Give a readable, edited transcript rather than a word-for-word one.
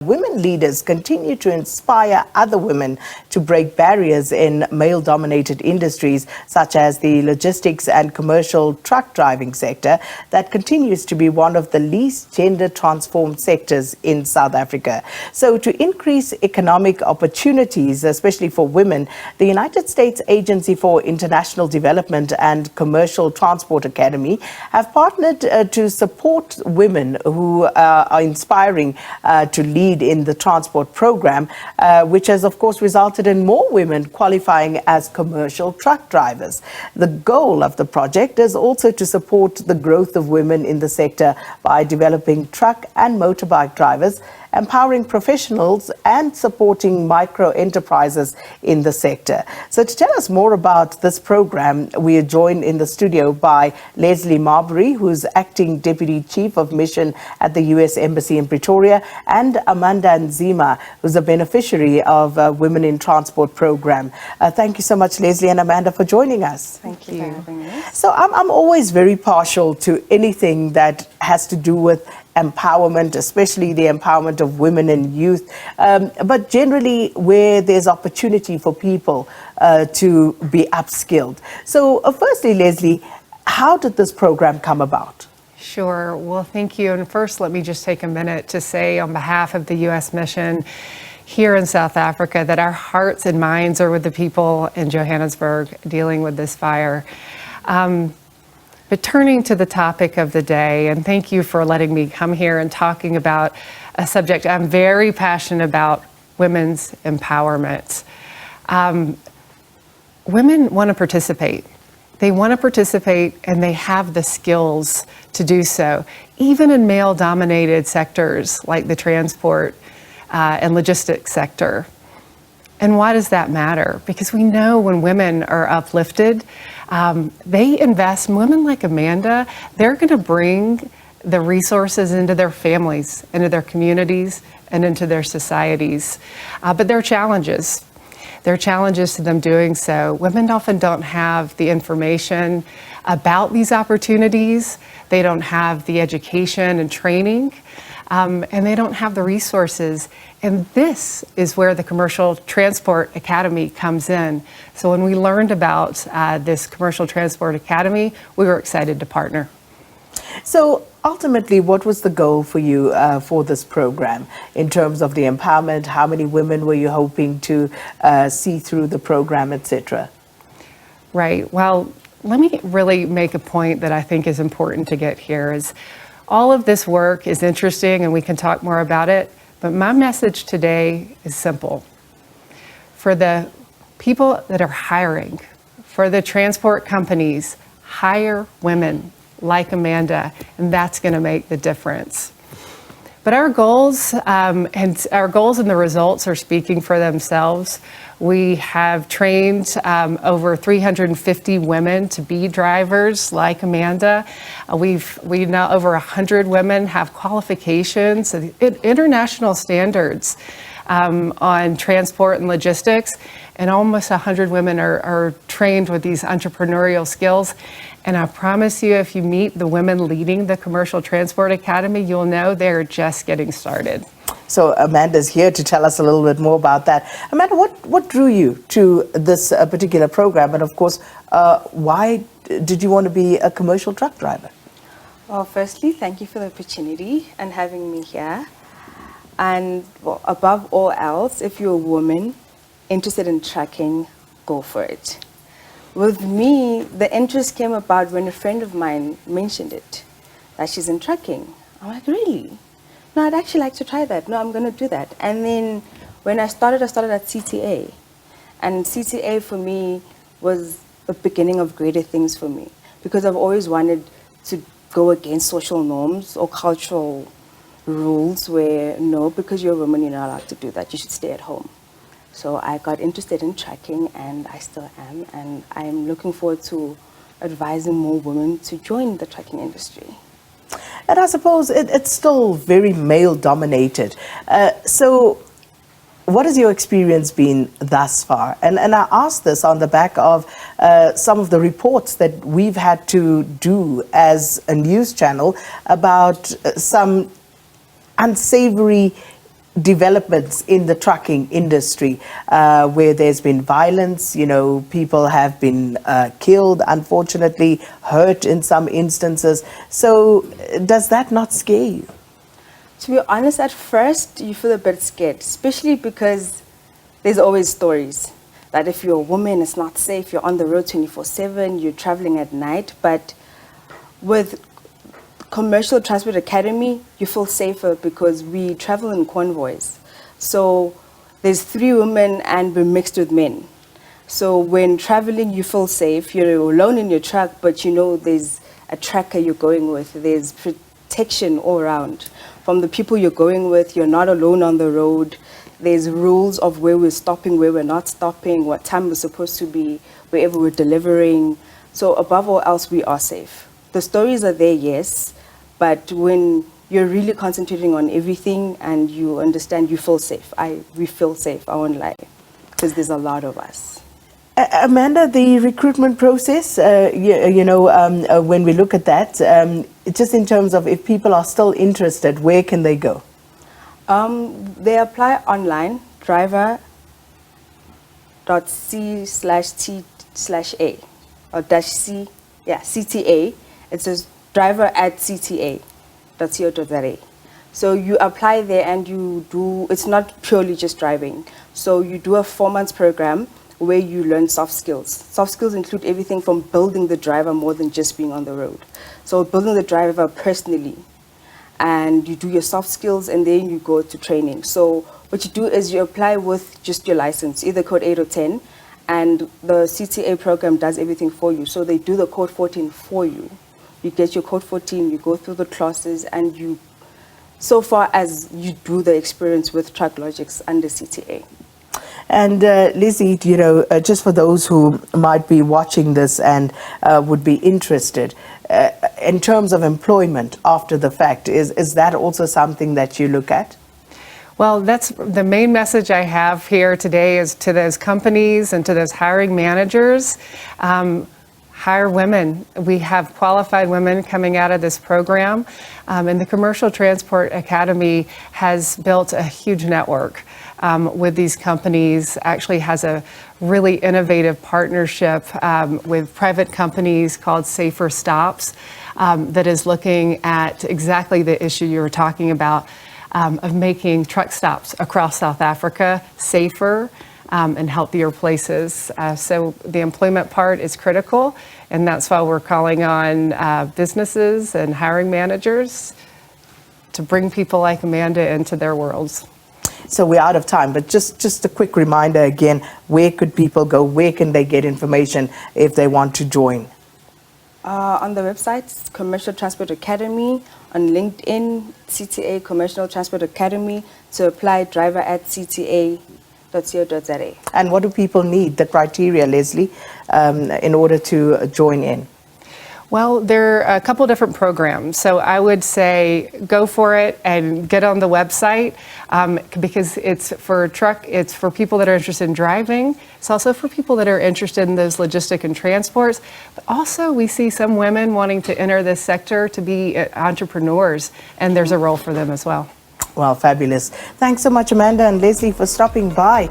Women leaders continue to inspire other women to break barriers in male-dominated industries such as the logistics and commercial truck driving sector that continues to be one of the least gender-transformed sectors in South Africa. So to increase economic opportunities, especially for women, the United States Agency for International Development and Commercial Transport Academy have partnered to support women who are inspiring to lead in the transport program, which has of course resulted in more women qualifying as commercial truck drivers. The goal of the project is also to support the growth of women in the sector by developing truck and motorbike drivers, empowering professionals and supporting micro enterprises in the sector. So to tell us more about this program, we are joined in the studio by Leslie Marbury, who's Acting Deputy Chief of Mission at the US Embassy in Pretoria, and Amanda Nzima, who's a beneficiary of Women in Transport program. Thank you so much, Leslie and Amanda, for joining us. Thank you for having us. So I'm always very partial to anything that has to do with empowerment, especially the empowerment of women and youth, but generally where there's opportunity for people to be upskilled. So firstly, Leslie, how did this program come about? Sure. Well, thank you. And first, let me just take a minute to say on behalf of the U.S. mission here in South Africa that our hearts and minds are with the people in Johannesburg dealing with this fire. But turning to the topic of the day, and thank you for letting me come here and talking about a subject I'm very passionate about, women's empowerment. Women want to participate. They want to participate and they have the skills to do so, even in male-dominated sectors like the transport and logistics sector. And why does that matter? Because we know when women are uplifted, they invest, women like Amanda, they're going to bring the resources into their families, into their communities, and into their societies. But there are challenges. There are challenges to them doing so. Women often don't have the information about these opportunities. They don't have the education and training, and they don't have the resources. And this is where the Commercial Transport Academy comes in. So when we learned about this Commercial Transport Academy, we were excited to partner. So ultimately, what was the goal for you for this program in terms of the empowerment? How many women were you hoping to see through the program, etc.? Right. Well, let me really make a point that I think is important to get here. Is all of this work is interesting and we can talk more about it. But my message today is simple. For the people that are hiring, for the transport companies, hire women like Amanda, and that's going to make the difference. But our goals and the results are speaking for themselves. We have trained over 350 women to be drivers like Amanda. We now over 100 women have qualifications, international standards on transport and logistics, and almost 100 women are trained with these entrepreneurial skills. And I promise you, if you meet the women leading the Commercial Transport Academy, you'll know they're just getting started. So Amanda's here to tell us a little bit more about that. Amanda, what drew you to this particular program? And of course, why did you want to be a commercial truck driver? Well, firstly, thank you for the opportunity and having me here. And well, above all else, if you're a woman interested in trucking, go for it. With me, the interest came about when a friend of mine mentioned it, that she's in trucking. I'm like, really? No, I'd actually like to try that. No, I'm going to do that. And then when I started at CTA. And CTA for me was the beginning of greater things for me, because I've always wanted to go against social norms or cultural rules where, no, because you're a woman, you're not allowed to do that. You should stay at home. So I got interested in trucking, and I still am, and I'm looking forward to advising more women to join the trucking industry. And I suppose it's still very male-dominated. So what has your experience been thus far? And I ask this on the back of some of the reports that we've had to do as a news channel about some unsavory developments in the trucking industry where there's been violence, people have been killed, unfortunately, hurt in some instances. So does that not scare you? To be honest, at first you feel a bit scared, especially because there's always stories that if you're a woman, it's not safe, you're on the road 24/7, you're traveling at night. But with Commercial Transport Academy, you feel safer because we travel in convoys. So there's 3 women and we're mixed with men. So when traveling, you feel safe. You're alone in your truck, but there's a tracker you're going with. There's protection all around. From the people you're going with, you're not alone on the road. There's rules of where we're stopping, where we're not stopping, what time we're supposed to be, wherever we're delivering. So above all else, we are safe. The stories are there, yes, but when you're really concentrating on everything and you understand, you feel safe. We feel safe, I won't lie, because there's a lot of us. Amanda, the recruitment process, when we look at that, just in terms of if people are still interested, where can they go? They apply online, driver.c/t/a or -c, CTA. It says driver@cta.co.za. So you apply there and it's not purely just driving. So you do a 4-month program where you learn soft skills. Soft skills include everything from building the driver more than just being on the road. So building the driver personally, and you do your soft skills and then you go to training. So what you do is you apply with just your license, either code 8 or 10, and the CTA program does everything for you. So they do the code 14 for you. You get your code 14, you go through the classes, and so far as you do the experience with Truck Logics under CTA. And Lizzie, just for those who might be watching this and would be interested, in terms of employment after the fact, is that also something that you look at? Well, that's the main message I have here today is to those companies and to those hiring managers. Hire women. We have qualified women coming out of this program, and the Commercial Transport Academy has built a huge network with these companies, actually has a really innovative partnership with private companies called Safer Stops that is looking at exactly the issue you were talking about of making truck stops across South Africa safer and healthier places. So the employment part is critical, and that's why we're calling on businesses and hiring managers to bring people like Amanda into their worlds. So we're out of time, but just a quick reminder again, where could people go? Where can they get information if they want to join? On the website, Commercial Transport Academy, on LinkedIn, CTA Commercial Transport Academy, to apply driver@cta.co.za. And what do people need, the criteria, Leslie, in order to join in? Well, there are a couple different programs. So I would say go for it and get on the website because it's for it's for people that are interested in driving. It's also for people that are interested in those logistic and transports. But also we see some women wanting to enter this sector to be entrepreneurs, and there's a role for them as well. Well, fabulous. Thanks so much, Amanda and Leslie, for stopping by.